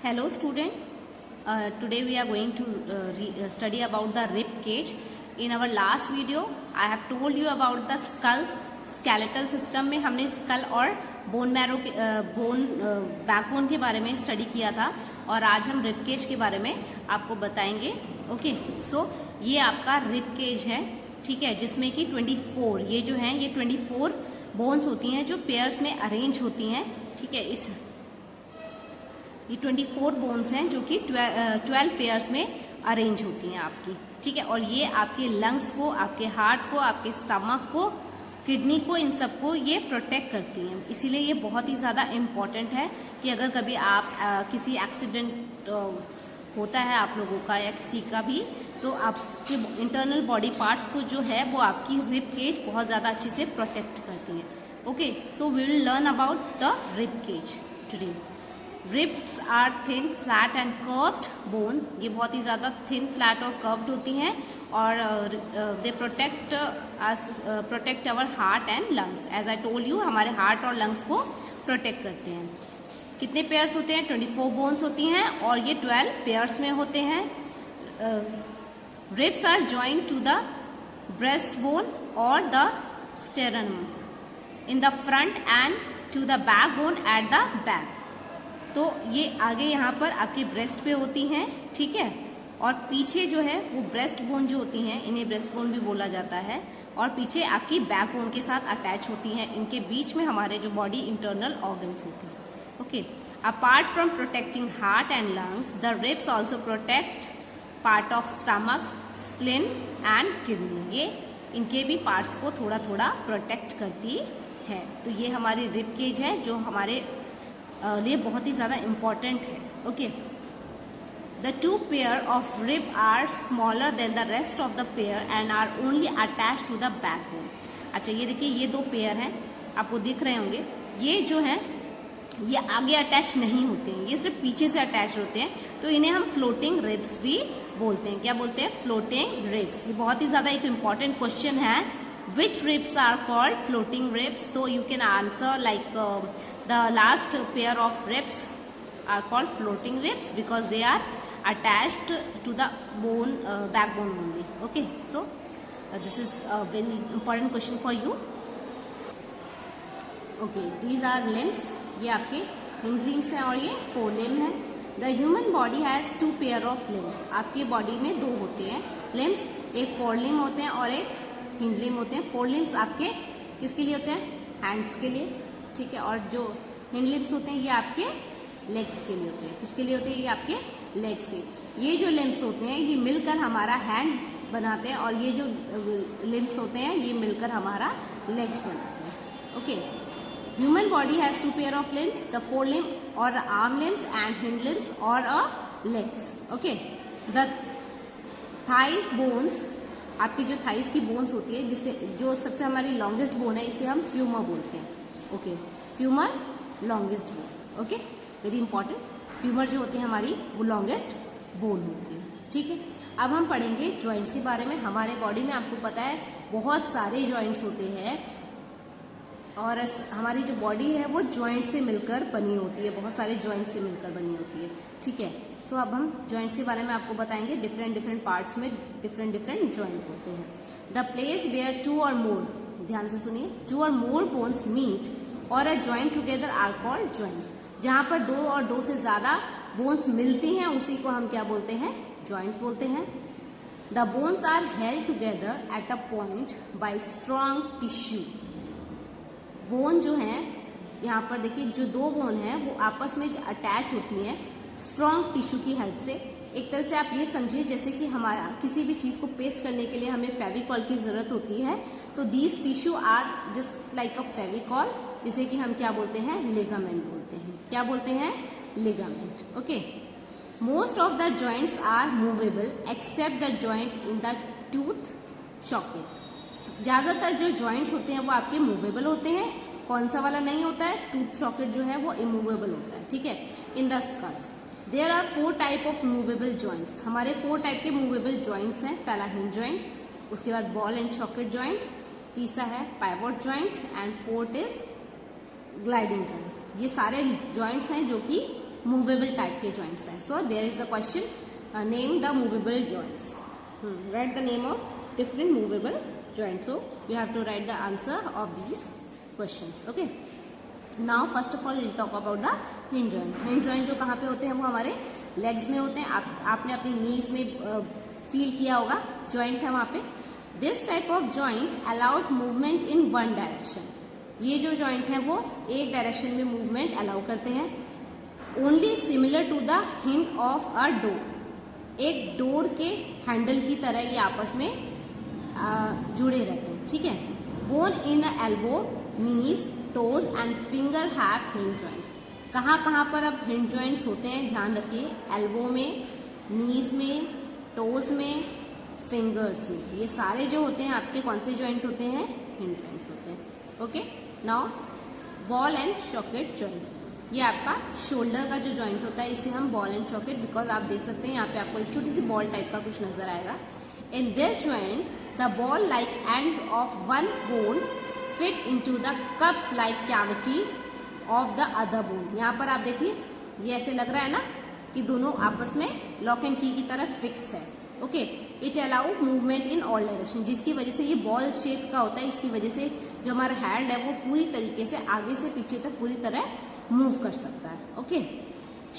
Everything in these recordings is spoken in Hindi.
Hello student, today we are going to study about the rib cage. In our last video, I have told you about the skulls, skeletal system में हमने स्कल और बोन मैरो के बैकबोन के बारे में स्टडी किया था और आज हम रिब केज के बारे में आपको बताएंगे. ओके, सो ये आपका रिब केज है, ठीक है, जिसमें कि 24 ये जो है ये 24 बोन्स होती हैं जो पेयर्स में अरेंज होती हैं, ठीक है. ये 24 बोन्स हैं जो कि 12 पेयर्स में अरेंज होती हैं आपकी, ठीक है. और ये आपके लंग्स को, आपके हार्ट को, आपके स्टमक को, किडनी को, इन सबको ये प्रोटेक्ट करती हैं. इसीलिए ये बहुत ही ज्यादा इम्पोर्टेंट है कि अगर कभी आप किसी एक्सीडेंट होता है आप लोगों का या किसी का भी, तो आपके इंटरनल बॉडी पार्ट्स को जो है वो आपकी रिब केज बहुत ज्यादा अच्छे से प्रोटेक्ट करती है. Okay, so we will learn about the rib cage today. Ribs are thin, flat and curved bone. ये बहुत ही ज्यादा थिन, फ्लैट और कर्व्ड होती हैं और they protect our heart and lungs. As I told you, हमारे हार्ट और लंग्स को प्रोटेक्ट करते हैं. कितने पेयर्स होते हैं? 24 बोन्स होती हैं और ये 12 पेयर्स में होते हैं. Ribs are joined to the breast bone और the sternum in the front and to the back bone at the back. तो ये आगे यहाँ पर आपके ब्रेस्ट पे होती हैं, ठीक है, और पीछे जो है वो ब्रेस्ट बोन जो होती हैं, इन्हें ब्रेस्ट बोन भी बोला जाता है, और पीछे आपकी बैक बोन के साथ अटैच होती हैं. इनके बीच में हमारे जो बॉडी इंटरनल ऑर्गन्स होते हैं. Okay, apart from protecting heart and lungs, the ribs also protect part of stomach, spleen and kidney. ये इनके भी पार्ट्स को थोड़ा थोड़ा प्रोटेक्ट करती है. तो ये हमारी रिब केज है जो हमारे लिए बहुत ही ज्यादा इम्पोर्टेंट है. Okay, the 2 pair of rib are smaller than the rest of the pair and are only attach to the backbone. अच्छा, ये देखिए, ये 2 पेयर हैं, आपको दिख रहे होंगे. ये जो है ये आगे अटैच नहीं होते हैं, ये सिर्फ पीछे से अटैच होते हैं. तो इन्हें हम फ्लोटिंग रिब्स भी बोलते हैं. क्या बोलते हैं? Floating ribs. ये बहुत ही ज्यादा एक इम्पॉर्टेंट क्वेश्चन है. Which ribs are called floating ribs? So you can answer like the last pair of ribs are called floating ribs because they are attached to the bone, backbone only. Okay, so this is a very important question for you. Okay, these are limbs. ये आपके hind limbs हैं और ये forelimb है. The human body has 2 pair of limbs. आपकी बॉडी में 2 होते हैं limbs, एक forelimb होते हैं और एक हिंड लिम्ब होते हैं. 4 लिम्स आपके किसके लिए होते हैं? हैंड्स के लिए, ठीक है. और जो हिंड लिम्स होते हैं ये आपके लेग्स के लिए होते हैं. किसके लिए होते हैं? ये आपके लेग्स के. ये जो लिम्स होते हैं ये मिलकर हमारा हैंड बनाते हैं और ये जो लिम्स होते हैं ये मिलकर हमारा लेग्स बनाते हैं. Okay, human body has 2 pair of limbs, the 4 limb और arm limbs and hind limbs और legs. Okay, the thighs bones, आपकी जो थाइस की बोन्स होती है, जिससे जो सबसे हमारी लॉन्गेस्ट बोन है, इसे हम फ्यूमर बोलते हैं. Okay, femur longest bone. Okay, very important. Femur जो होती है हमारी वो लॉन्गेस्ट बोन होती है, ठीक है. अब हम पढ़ेंगे जॉइंट्स के बारे में. हमारे बॉडी में आपको पता है बहुत सारे जॉइंट्स होते हैं और हमारी जो बॉडी है वो जॉइंट से मिलकर बनी होती है, बहुत सारे जॉइंट से मिलकर बनी होती है, ठीक है. सो अब हम जॉइंट्स के बारे में आपको बताएंगे. डिफरेंट पार्ट्स में डिफरेंट जॉइंट होते हैं. द प्लेस वेयर 2 और मोर, ध्यान से सुनिए, 2 और मोर बोन्स मीट और a joint together are called joints. जहां पर 2 और 2 से ज्यादा बोन्स मिलती हैं उसी को हम क्या बोलते हैं? जॉइंट्स बोलते हैं. The bones are held together at a point by strong tissue. Bone जो है यहाँ पर देखिए, जो 2 बोन है वो आपस में अटैच होती हैं स्ट्रॉन्ग टिश्यू की हेल्प से. एक तरह से आप ये समझिए जैसे कि हमारा किसी भी चीज को पेस्ट करने के लिए हमें फेविकॉल की जरूरत होती है, तो these tissue are just like a Fevicol, जिसे कि हम क्या बोलते हैं? लिगामेंट बोलते हैं. क्या बोलते हैं? Ligament. Okay, most of the joints are movable except the joint in the tooth socket. ज्यादातर जो जॉइंट्स होते हैं वो आपके मूवेबल होते हैं. कौन सा वाला नहीं होता है? टूथ सॉकेट जो है वो इमूवेबल होता है, ठीक है. In the skull there are 4 type of movable joints. हमारे 4 टाइप के मूवेबल जॉइंट्स हैं. पहला हिंज जॉइंट, उसके बाद बॉल एंड सॉकेट जॉइंट, तीसरा है pivot joints and 4th is gliding joint. ये सारे जॉइंट्स हैं जो कि मूवेबल टाइप के जॉइंट्स हैं. So there is a question, name the movable joints. Right the name of different movable joints. So you have to write the answer of these questions. Okay. Now first of all we'll talk about the hinge joint. Hinge joint जो कहाँ पे होते हैं, वो हमारे legs में होते हैं. आपने अपनी knees में feel किया होगा, joint है वहाँ पे. This type of joint allows movement in one direction. ये जो joint है वो एक direction में movement allow करते हैं. Only similar to the hinge of a door. एक डोर के हैंडल की तरह ये आपस में जुड़े रहते हैं. ठीक है. Bone in elbow, knees, toes and finger have hinge joints. कहाँ पर अब हिंज जॉइंट्स होते हैं, ध्यान रखिए. एल्बो में, नीज में, टोज में, फिंगर्स में. ये सारे जो होते हैं आपके कौन से जॉइंट होते हैं, हिंज जॉइंट्स होते हैं. Okay. Now ball and socket joints. ये आपका शोल्डर का जो जॉइंट होता है इसे हम बॉल एंड सॉकेट, बिकॉज आप देख सकते हैं यहाँ पे आपको एक छोटी सी बॉल टाइप का कुछ नजर आएगा. In this joint the ball like end of one bone fit into the cup like cavity of the other bone. यहाँ पर आप देखिए ये ऐसे लग रहा है ना कि दोनों आपस में लॉक एंड की तरह फिक्स है. Okay. It allow movement in all direction, जिसकी वजह से ये बॉल शेप का होता है. इसकी वजह से जो हमारा हैंड है वो पूरी तरीके से आगे से पीछे तक पूरी तरह मूव कर सकता है. Okay.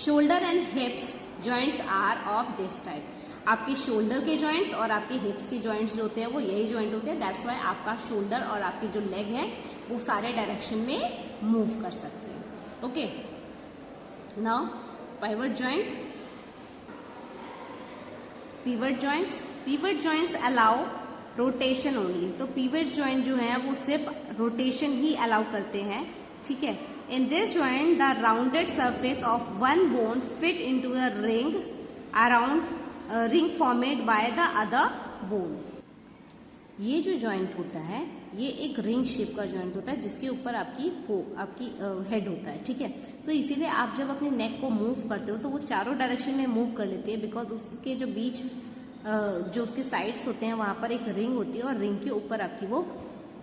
Shoulder and hips joints are of this type. आपके शोल्डर के जॉइंट्स और आपके हिप्स के जॉइंट्स जो होते हैं वो यही जॉइंट होते हैं. दैट्स वाई आपका शोल्डर और आपके जो लेग है वो सारे डायरेक्शन में मूव कर सकते हैं. Okay. Now pivot joint, pivot joints. Pivot joints allow rotation only. तो पीवट जॉइंट जो है वो सिर्फ रोटेशन ही अलाउ करते हैं. ठीक है. In this joint the rounded surface of one bone fit into a ring around ring formed by the other bone. ये जो जॉइंट होता है ये एक रिंग शेप का जॉइंट होता है जिसके ऊपर आपकी हेड होता है. ठीक है. तो इसीलिए आप जब अपने नेक को मूव करते हो तो वो चारों डायरेक्शन में मूव कर लेती है, बिकॉज उसके जो बीच जो उसके साइड्स होते हैं वहां पर एक रिंग होती है और रिंग के ऊपर आपकी वो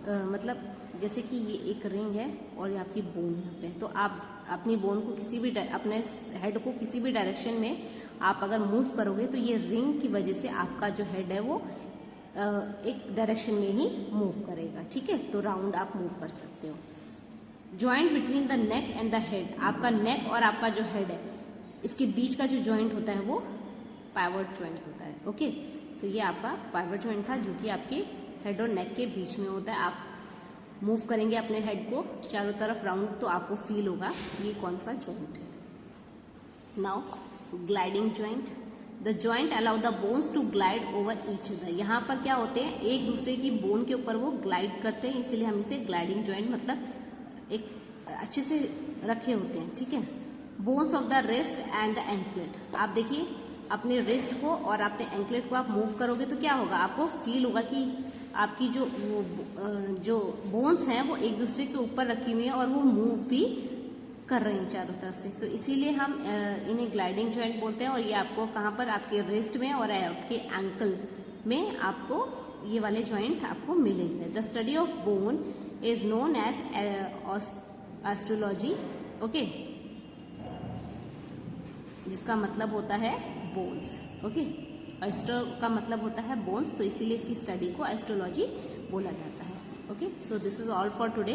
मतलब जैसे कि ये एक रिंग है और ये आपकी बोन यहाँ पे. तो आप अपनी बोन को किसी भी अपने हेड को किसी भी डायरेक्शन में आप अगर मूव करोगे तो ये रिंग की वजह से आपका जो हेड है वो एक डायरेक्शन में ही मूव करेगा. ठीक है. तो राउंड आप मूव कर सकते हो. Joint between the neck and the head. आपका नेक और आपका जो हेड है इसके बीच का जो जॉइंट होता है वो पाइवट जॉइंट होता है. ओके. तो ये आपका पाइवट जॉइंट था जो कि आपके हेड और नेक के बीच में होता है. आप मूव करेंगे अपने हेड को चारों तरफ राउंड तो आपको फील होगा कि ये कौन सा जॉइंट है. Now gliding joint. The joint allow the bones to glide over each other. यहाँ पर क्या होते हैं, एक दूसरे की बोन के ऊपर वो ग्लाइड करते हैं, इसीलिए हम इसे ग्लाइडिंग जॉइंट मतलब एक अच्छे से रखे होते हैं. ठीक है. Bones of the wrist and the anklet. आप देखिए अपने रिस्ट को और अपने एंकलेट को आप मूव करोगे तो क्या होगा, आपको फील होगा कि आपकी जो बोन्स हैं वो एक दूसरे के ऊपर रखी हुई है और वो मूव भी कर रहे हैं चारों तरफ से. तो इसीलिए हम इन्हें ग्लाइडिंग जॉइंट बोलते हैं. और ये आपको कहाँ पर, आपके रिस्ट में और आपके एंकल में आपको ये वाले जॉइंट आपको मिलेंगे. The study of bone is known as osteology. Okay. जिसका मतलब होता है बोन्स. ओके. ऑस्टो का मतलब होता है बोन्स, तो इसीलिए इसकी स्टडी को एस्ट्रोलॉजी बोला जाता है. Okay. So this is all for today.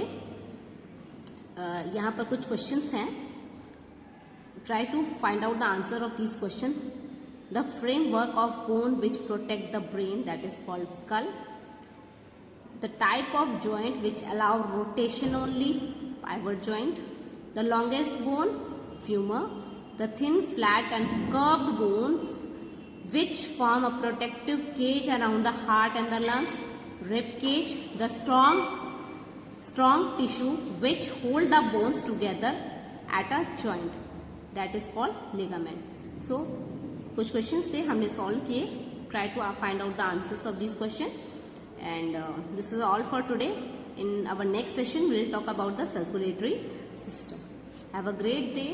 यहाँ पर कुछ क्वेश्चंस हैं. Try to find out the answer of this question. The framework of bone which protect the brain, that is called skull. The type of joint which allow rotation only, pivot joint. The longest bone, femur. The thin, flat and curved bone which form a protective cage around the heart and the lungs. Rib cage, the strong tissue which hold the bones together at a joint, that is called ligament. So कुछ questions थे हमने solve किए. Try to find out the answers of these questions. And this is all for today. In our next session we will talk about the circulatory system. Have a great day.